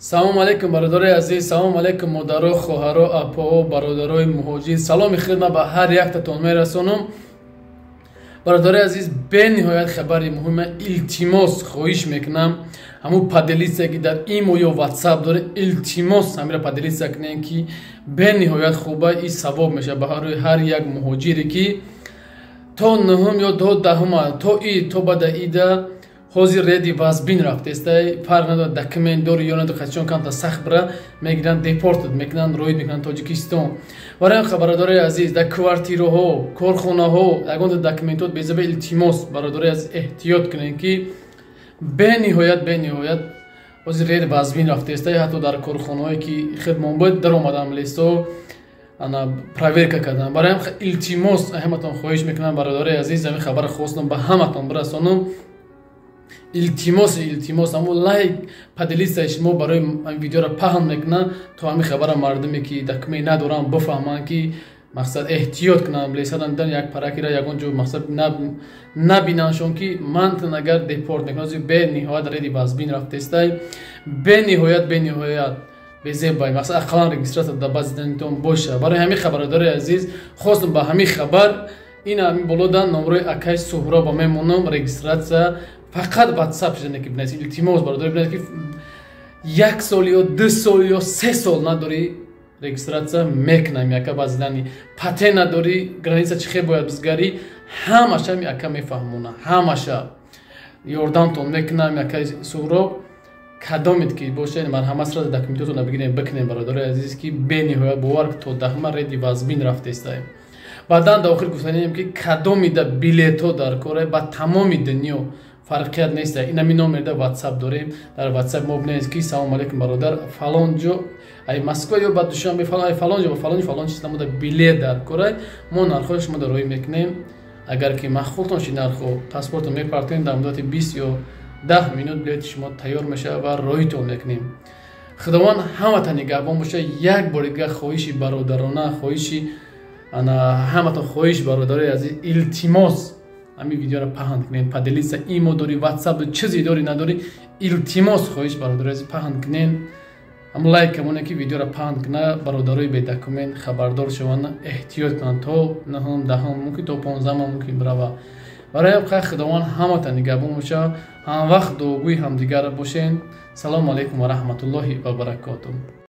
салом алейкум бародарои азиз, салом алейкум модаро, хоҳаро, апао, бародарои муҳоҷир. Саломи хидмат ба ҳар яктатон мерасонам. Бародарои азиз, бениҳоят хабари муҳима, илтимос хоҳиш мекунам ҳамун поделитсия ки дар имо ё ватсап дора, илтимос ҳамира поделитсия кунем ки бениҳоят хуба и савоб мешавад ба рӯи ҳар як муҳоҷире ки то нӯҳум ё то даҳума то то бада ида ҳозир реди вазбин рафтестай фарқ надорад документ дори ё надори қачон канта сахт бира мегиранд депортад мекунанд роид мекунанд тоҷикистон. Барои бародарои азиз, дар квартираҳо, корхонаҳо ягонта документот безаба илтимос бародарои азиз эҳтиёт кунем ки бениҳоят ҳозир реди вазбин рафтестай ҳатто дар корхонаҳое ки хидмонбоид даромадам листо ана проверка кардан. Барои илтимос ҳаматон хоҳиш мекунам бародарои азиз, ҳамин хабар хостам ба ҳаматон бирасонам. илтимос ҳамо лайк поделитсияи шумо барои видеоро паҳн мекунам то ҳамин хабара мардуме ки документ надоранд бифаҳманд ки мақсад эҳтиёт кунанд лесадан дан як паракира ягон ҷо мақсад набинандшон ки мантан агар депорт мекунад. бениҳоят реди вазбин рафтестай бениҳоят безебай мақсад ақаллан регистратсия дар баъзи данитон боша. Барои ҳамин хабародарои азиз хостам ба ҳамин хабар ин ҳамин болодан номрои акай суҳроба мемонам регистратсия фақат ватсап шуда ки бинед илтимос бародари бинед ки 1 сол ё 2 сол ё 3 сол надори регистратсия мекунам яка баъзидани патент надори граница чихе бояд бизгари ҳамаша яка мефаҳмона ҳамаша ёрдамтон мекунам яка суҳроб кадомит ки бошед марҳаматро документотон бигирем бикунем бародари азиз ки бениҳоят бовар то даҳма реди вазбин рафтестаем. Баъдан дар охир гуфтанем ки кадомида билетҳо дар кора ба тамоми дунё фарқият нест. ин ҳамин номерда ватсап дорем. Дар ватсап мо бинед ки салом алейкум бародар фалон ҷо ай Москва ё ба Душанбе ай фалон ҷо фалон чиз намуда билет дар кора мо нархҳои шумо дароӣ мекунем. агар ки маххултон ши нархо паспортро мепартем дар муддати 20 ё 10 минут билети шумо тайёр мешавад ва роҳитон мекунем. худованд ҳаматон нигаҳбон боша. як бори дигар хоҳиши бародарона хоҳиши ана ҳаматон хоҳиш бародарои азиз илтимос ҳамин видеоро паҳн кунем. поделитсия имо дори ватсап чизе дори надори илтимос хоҳиш бародарои азиз паҳн кунем. ҳам лайк камоне ки видеоро паҳн куна бародарои бедокумент хабардор шаванд эҳтиёт кунанд то 9 10 мумкин то 15 мумкин брава. барои худованд ҳаматон нигаҳбон боша. ҳамвақт дуогӯи ҳамдигар бошен. салому алейкум ва раҳматуллоҳи ва баракатуҳ.